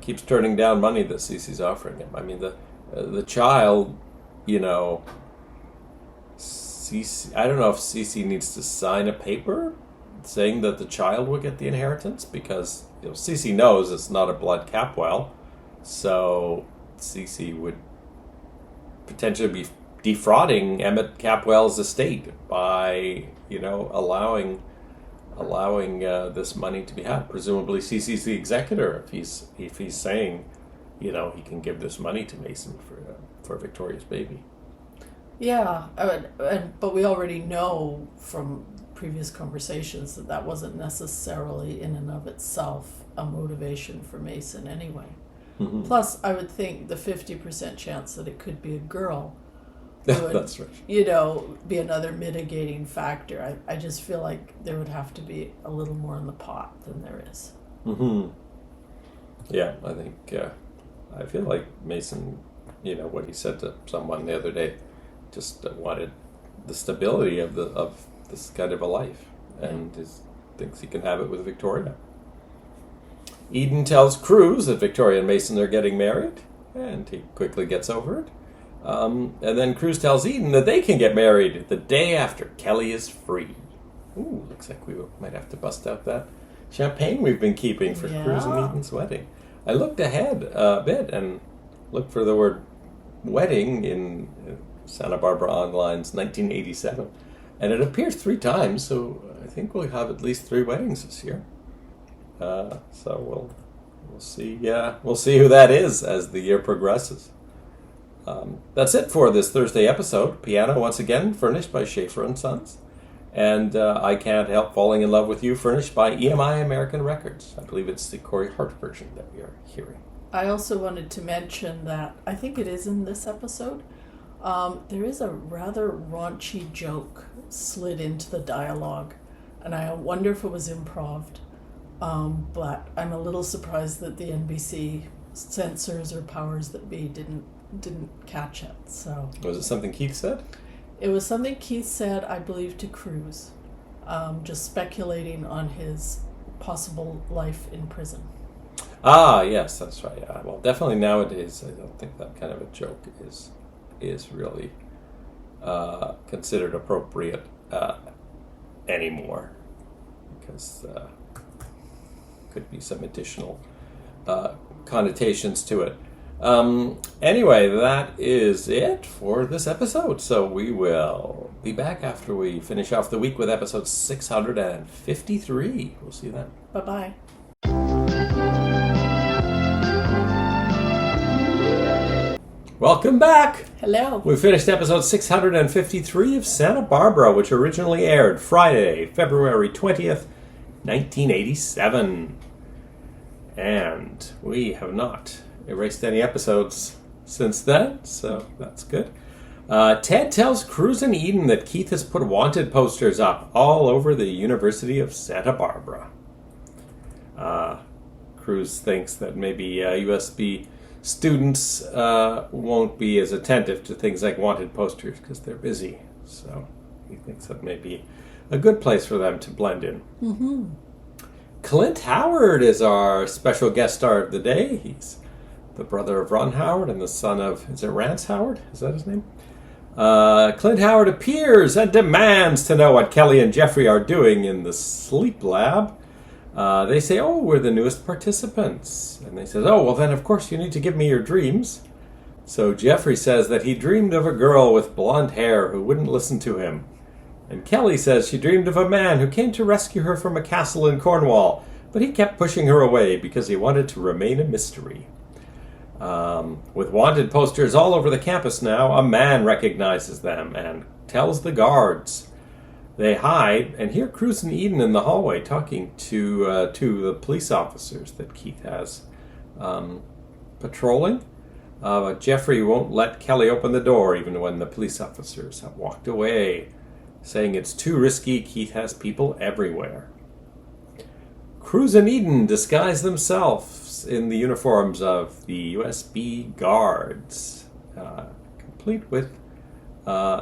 keeps turning down money that Cece's offering him. I mean, the child, Cece, I don't know if Cece needs to sign a paper saying that the child will get the inheritance, because Cece knows it's not a blood Capwell, so Cece would potentially be defrauding Emmett Capwell's estate by, allowing this money to be had. Presumably, Cece's the executor if he's saying, he can give this money to Mason for Victoria's baby. Yeah, but we already know from previous conversations that wasn't necessarily in and of itself a motivation for Mason anyway. Mm-hmm. Plus, I would think the 50% chance that it could be a girl would, that's right. Be another mitigating factor. I just feel like there would have to be a little more in the pot than there is. Mm-hmm. Yeah, I think, I feel like Mason, what he said to someone the other day, just wanted the stability of this kind of a life, and thinks he can have it with Victoria. Eden tells Cruz that Victoria and Mason are getting married, and he quickly gets over it. And then Cruz tells Eden that they can get married the day after Kelly is free. Ooh, looks like we might have to bust out that champagne we've been keeping for Cruz and Eden's wedding. I looked ahead a bit and looked for the word wedding in Santa Barbara Online's 1987, and it appears 3 times, so I think we'll have at least 3 weddings this year. So we'll see. We'll see who that is as the year progresses. That's it for this Thursday episode. Piano once again furnished by Schaefer and Sons, and I Can't Help Falling in Love with You furnished by EMI American Records. I believe it's the Corey Hart version that we are hearing. I also wanted to mention that I think it is in this episode. There is a rather raunchy joke slid into the dialogue, and I wonder if it was improv. But I'm a little surprised that the NBC censors or powers that be didn't catch it. So was it something Keith said? It was something Keith said, I believe, to Cruz, just speculating on his possible life in prison. Ah, yes, that's right. Well, definitely nowadays, I don't think that kind of a joke is really considered appropriate anymore, because could be some additional connotations to it. Anyway, that is it for this episode. So we will be back after we finish off the week with episode 653. We'll see you then. Bye-bye. Welcome back! Hello. We finished episode 653 of Santa Barbara, which originally aired Friday, February 20th, 1987. And we have not erased any episodes since then, so that's good. Ted tells Cruz and Eden that Keith has put wanted posters up all over the University of Santa Barbara. Cruz thinks that maybe USB students won't be as attentive to things like wanted posters because they're busy. So he thinks that may be a good place for them to blend in. Mm-hmm. Clint Howard is our special guest star of the day. He's the brother of Ron Howard and the son of, is it Rance Howard? Is that his name? Clint Howard appears and demands to know what Kelly and Jeffrey are doing in the sleep lab. They say, oh, we're the newest participants. And they say, oh, well then of course you need to give me your dreams. So Jeffrey says that he dreamed of a girl with blonde hair who wouldn't listen to him. And Kelly says she dreamed of a man who came to rescue her from a castle in Cornwall, but he kept pushing her away because he wanted to remain a mystery. With wanted posters all over the campus now, a man recognizes them and tells the guards. They hide and hear Cruz and Eden in the hallway talking to the police officers that Keith has patrolling. But Jeffrey won't let Kelly open the door even when the police officers have walked away, saying it's too risky. Keith has people everywhere. Cruz and Eden disguise themselves in the uniforms of the USB guards, complete with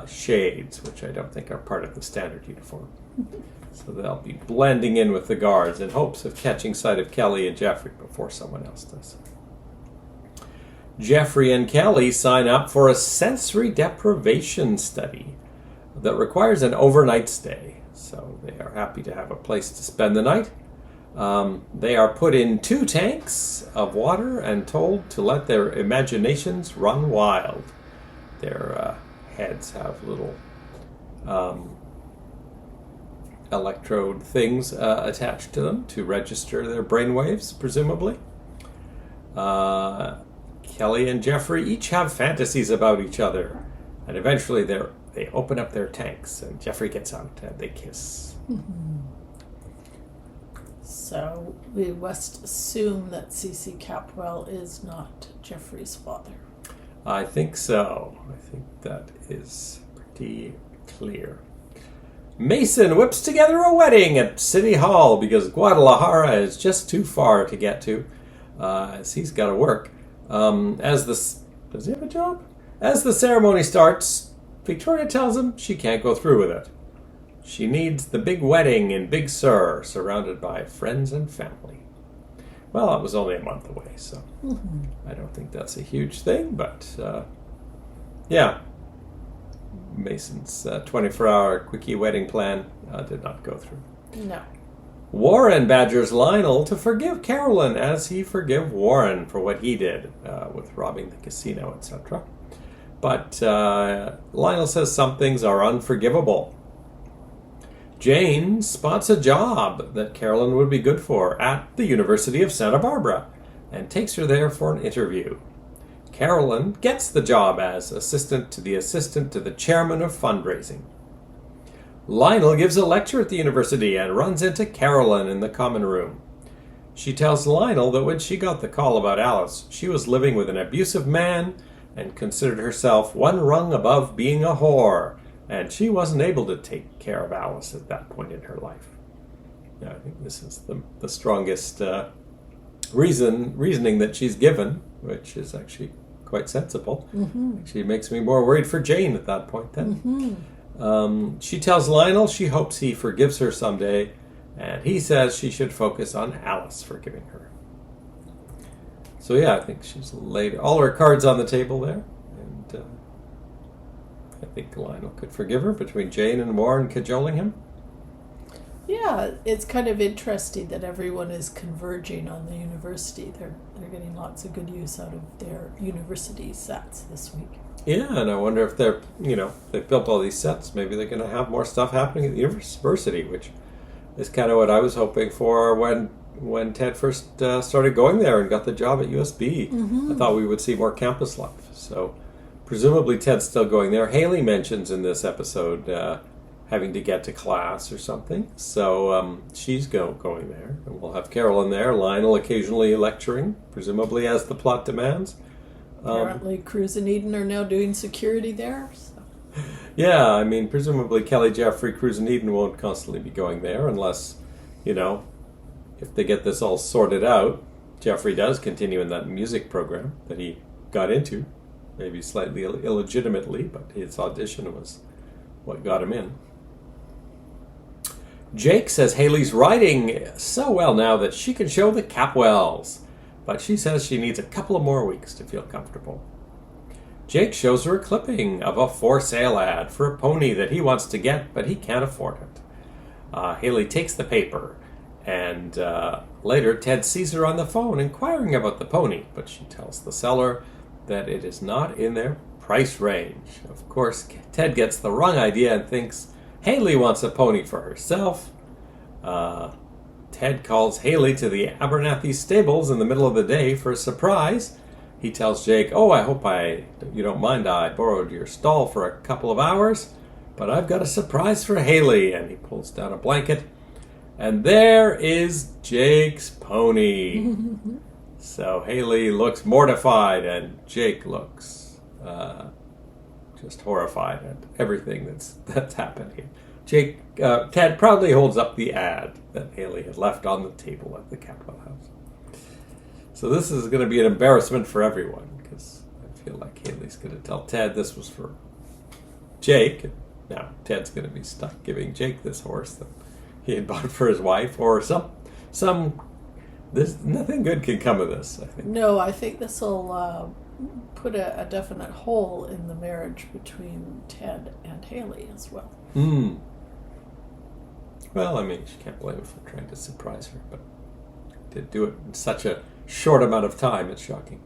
shades, which I don't think are part of the standard uniform. So they'll be blending in with the guards in hopes of catching sight of Kelly and Jeffrey before someone else does. Jeffrey and Kelly sign up for a sensory deprivation study that requires an overnight stay. So they are happy to have a place to spend the night. They are put in 2 tanks of water and told to let their imaginations run wild. Their heads have little electrode things attached to them to register their brainwaves, presumably. Kelly and Jeffrey each have fantasies about each other, and eventually they open up their tanks, and Jeffrey gets out, and they kiss. Mm-hmm. So we must assume that C.C. Capwell is not Jeffrey's father. I think so. I think that is pretty clear. Mason whips together a wedding at City Hall because Guadalajara is just too far to get to, as he's got to work. Does he have a job? As the ceremony starts, Victoria tells him she can't go through with it. She needs the big wedding in Big Sur, surrounded by friends and family. Well, it was only a month away, so I don't think that's a huge thing, but yeah. Mason's 24-hour quickie wedding plan did not go through. No. Warren badgers Lionel to forgive Carolyn as he forgive Warren for what he did with robbing the casino, etc. But Lionel says some things are unforgivable. Jane spots a job that Carolyn would be good for at the University of Santa Barbara and takes her there for an interview. Carolyn gets the job as assistant to the chairman of fundraising. Lionel gives a lecture at the university and runs into Carolyn in the common room. She tells Lionel that when she got the call about Alice, she was living with an abusive man and considered herself one rung above being a whore, and she wasn't able to take care of Alice at that point in her life. Yeah, I think this is the strongest reasoning that she's given, which is actually quite sensible. Mm-hmm. Actually makes me more worried for Jane at that point then. Mm-hmm. She tells Lionel she hopes he forgives her someday, and he says she should focus on Alice forgiving her. So yeah, I think she's laid all her cards on the table there, and I think Lionel could forgive her between Jane and Warren cajoling him. Yeah, it's kind of interesting that everyone is converging on the university. They're getting lots of good use out of their university sets this week. Yeah, and I wonder if they've built all these sets. Maybe they're going to have more stuff happening at the university, which is kind of what I was hoping for when Ted first started going there and got the job at USB. Mm-hmm. I thought we would see more campus life. So presumably Ted's still going there. Haley mentions in this episode having to get to class or something. So she's going there. And we'll have Carolyn there. Lionel occasionally lecturing, presumably as the plot demands. Apparently Cruz and Eden are now doing security there. So. Yeah, I mean, presumably Kelly, Jeffrey, Cruz, and Eden won't constantly be going there unless, if they get this all sorted out. Jeffrey does continue in that music program that he got into, maybe slightly illegitimately, but his audition was what got him in. Jake says Haley's writing so well now that she can show the Capwells, but she says she needs a couple of more weeks to feel comfortable. Jake shows her a clipping of a for sale ad for a pony that he wants to get, but he can't afford it. Haley takes the paper, and later Ted sees her on the phone inquiring about the pony, but she tells the seller that it is not in their price range. Of course, Ted gets the wrong idea and thinks Haley wants a pony for herself. Ted calls Haley to the Abernathy stables in the middle of the day for a surprise. He tells Jake, I hope you don't mind I borrowed your stall for a couple of hours, but I've got a surprise for Haley. And he pulls down a blanket, and there is Jake's pony. So Haley looks mortified, and Jake looks just horrified at everything that's happening. Ted proudly holds up the ad that Haley had left on the table at the Capwell house. So this is going to be an embarrassment for everyone, because I feel like Haley's going to tell Ted this was for Jake, and now Ted's going to be stuck giving Jake this horse that he had bought for his wife, or nothing good can come of this, I think. No, I think this will put a definite hole in the marriage between Ted and Haley as well. Well, I mean, she can't blame him for trying to surprise her, but to do it in such a short amount of time, it's shocking.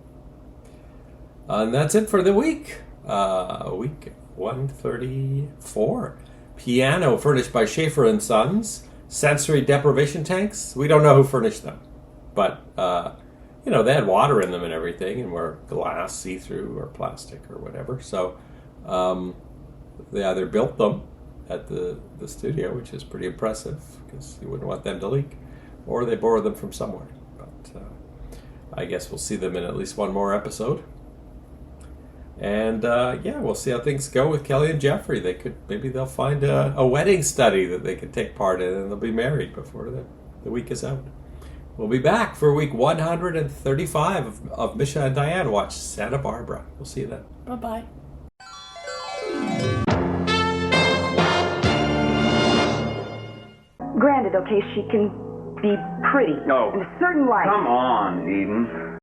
And that's it for the week. Week 134. Piano furnished by Schaefer and Sons. Sensory deprivation tanks. We don't know who furnished them, but they had water in them and everything, and were glass, see-through, or plastic, or whatever. So they either built them at the studio, which is pretty impressive because you wouldn't want them to leak, or they borrowed them from somewhere. But I guess we'll see them in at least one more episode. And we'll see how things go with Kelly and Jeffrey. Maybe they'll find a wedding study that they can take part in, and they'll be married before the week is out. We'll be back for week 135 of Misha and Dianne Watch Santa Barbara. We'll see you then. Bye-bye. Granted, okay, she can be pretty. No. In a certain light. Come on, Eden.